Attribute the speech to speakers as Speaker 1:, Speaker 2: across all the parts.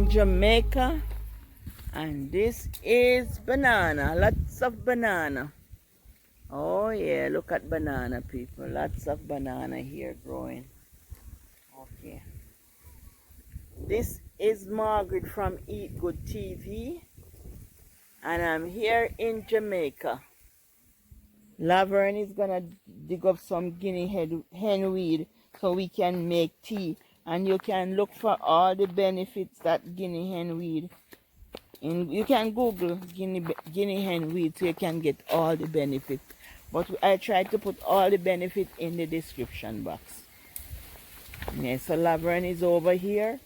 Speaker 1: in Jamaica, and this is banana. Lots of banana. Oh yeah, look at banana, people. Lots of banana here growing. Okay. This is Margaret from Eat Good TV, and I'm here in Jamaica. Laverne is gonna dig up some Guinea hen weed so we can make tea. And you can look for all the benefits that Guinea hen weed. You can Google Guinea hen weed so you can get all the benefits. But I tried to put all the benefits in the description box. Yeah, so Laverne is over here.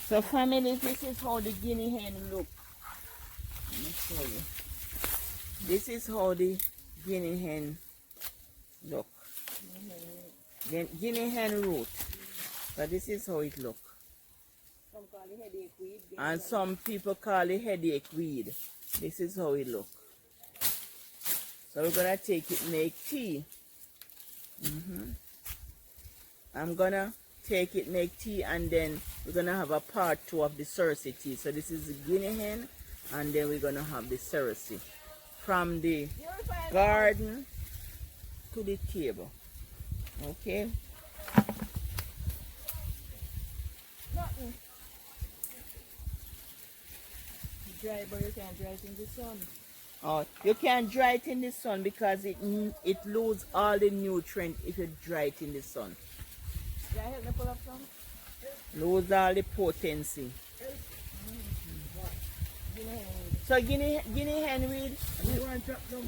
Speaker 1: So family, this is how the Guinea hen look. Let me show you. This is how the Guinea hen look. Guinea hen root. But this is how it look.
Speaker 2: Some call it headache weed.
Speaker 1: And some people call it headache weed. This is how it look. So we're gonna take it, make tea. I'm gonna take it, make tea, and then we're gonna have a part 2 of the cerasee tea. So this is the Guinea hen, and then we're gonna have the cerasee from the garden to the table. Okay.
Speaker 2: Dry, but you can't dry it in the sun.
Speaker 1: Oh, you can't dry it in the sun because it loses all the nutrient if you dry it in the sun.
Speaker 2: Dry, help me pull up some.
Speaker 1: Lose all the potency. So Guinea hen weed,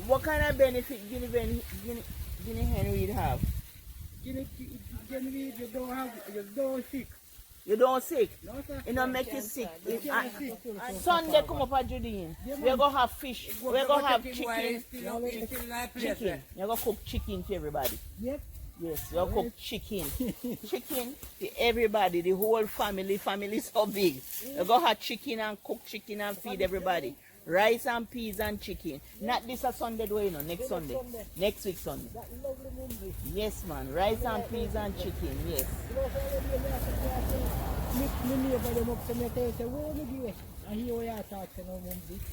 Speaker 1: what kind of benefit Guinea hen weed have?
Speaker 3: Guinea weed, you don't sick.
Speaker 1: You don't sick?
Speaker 3: No, sir.
Speaker 1: It don't make you sick.
Speaker 3: sick.
Speaker 1: Sunday come up at Judine. We're going to have fish. We're going to have chicken. Chicken. You're going to cook chicken for everybody.
Speaker 3: Yep.
Speaker 1: Yes, you're going to cook chicken. Chicken for everybody, the whole family. Family is so big. You're going to have chicken and cook chicken and feed everybody. Rice and peas and chicken. Not this a Sunday though, you know, next Sunday. Next week Sunday.
Speaker 3: That lovely Mumbai.
Speaker 1: Yes, man. Rice and peas and chicken, yes.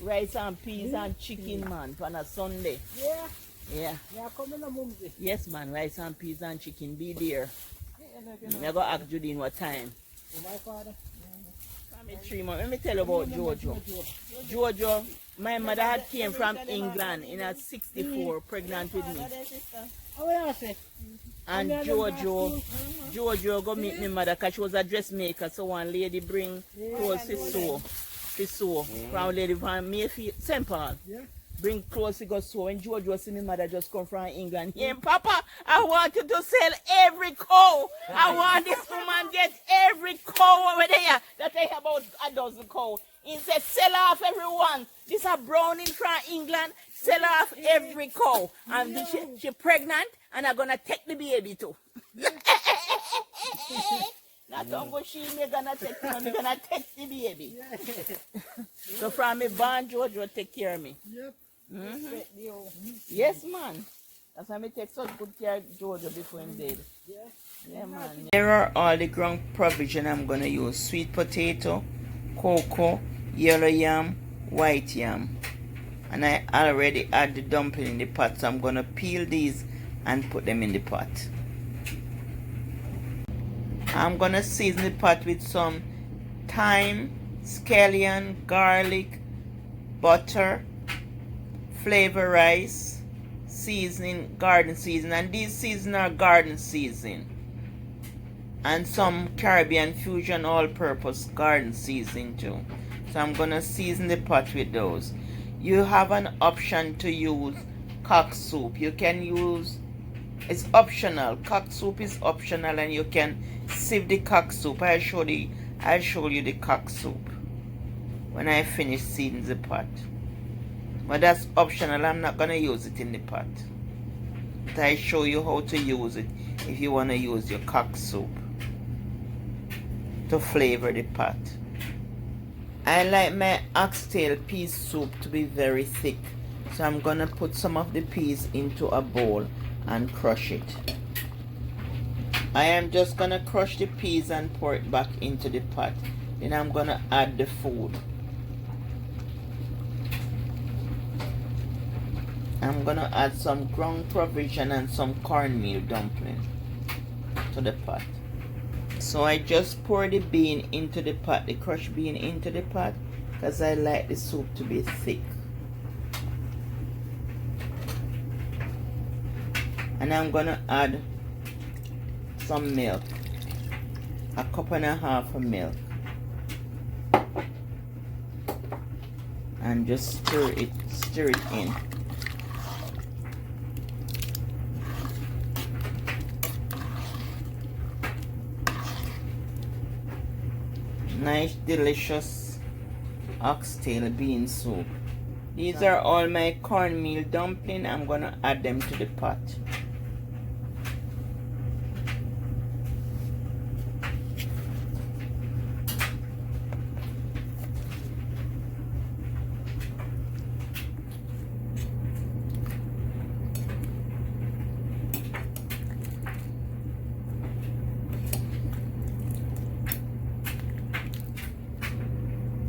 Speaker 1: Rice and peas and chicken, man, on a Sunday.
Speaker 3: Yeah.
Speaker 1: Yeah.
Speaker 3: Yeah, come in a Mumbai.
Speaker 1: Yes, man. Rice and peas and chicken. Be there. Never ask Judine what time.
Speaker 3: My father.
Speaker 1: 3 months. Let me tell you about Jojo. Jojo, my mother had came from England in at 64, pregnant with me.
Speaker 3: How you say?
Speaker 1: And Jojo go meet my mother because she was a dressmaker. So one lady bring clothes to sew. From a lady from Mayfield, St. Paul.
Speaker 3: Yeah.
Speaker 1: Bring clothes to go sew. When Jojo see my mother just come from England. Hey, Papa, I want you to sell every cow. I want this woman get every cow over there that I have about a dozen cow. He said, sell off everyone. This is a browning from England. Sell off every cow. And she pregnant and I'm going to take the baby too. Not only she me gonna take me, I'm gonna take the baby. So from me born, Jojo take care of me.
Speaker 3: Yep.
Speaker 1: Yes, man. That's why I take such good care of Jojo before I'm dead. Yeah, man. Here are all the ground provision I'm gonna use: sweet potato, cocoa, yellow yam, white yam. And I already add the dumpling in the pot, so I'm gonna peel these and put them in the pot. I'm gonna season the pot with some thyme, scallion, garlic, butter, flavor rice, seasoning, garden seasoning, and these seasonings are garden seasoning, and some Caribbean fusion all-purpose garden seasoning too. So I'm gonna season the pot with those. You have an option to use cock soup. You can use, it's optional. Cock soup is optional, and you can sieve the cock soup. I'll show you the cock soup when I finish seasoning the pot. But that's optional. I'm not gonna use it in the pot. But I show you how to use it if you wanna use your cock soup to flavor the pot. I like my oxtail pea soup to be very thick. So I'm gonna put some of the peas into a bowl and crush it. I am just gonna crush the peas and pour it back into the pot. Then I'm gonna add the food. I'm gonna add some ground provision and some cornmeal dumpling to the pot. So I just pour the bean into the pot, the crushed bean into the pot, because I like the soup to be thick. And I'm gonna add some milk, a cup and a half of milk, and just stir it in. Nice delicious oxtail bean soup. These are all my cornmeal dumpling. I'm gonna add them to the pot.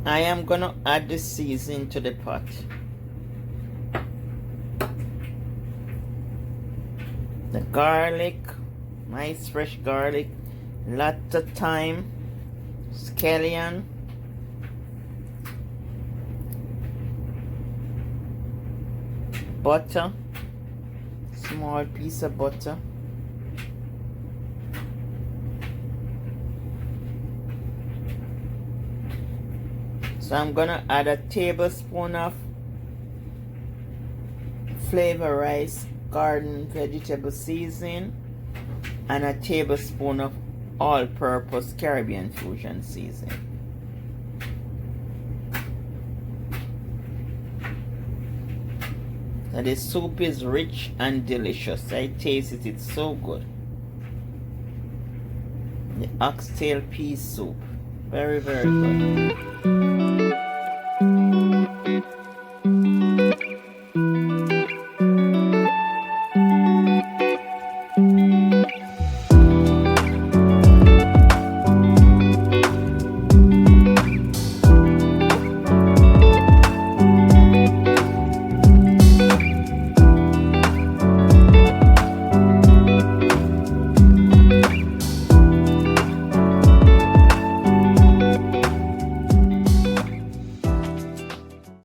Speaker 1: I am gonna add the seasoning to the pot. The garlic, nice fresh garlic, lots of thyme, scallion, butter, small piece of butter, so I'm gonna add a tablespoon of flavor rice garden vegetable seasoning and a tablespoon of all-purpose Caribbean fusion seasoning. So the soup is rich and delicious. I taste it, it's so good. The oxtail pea soup, very good.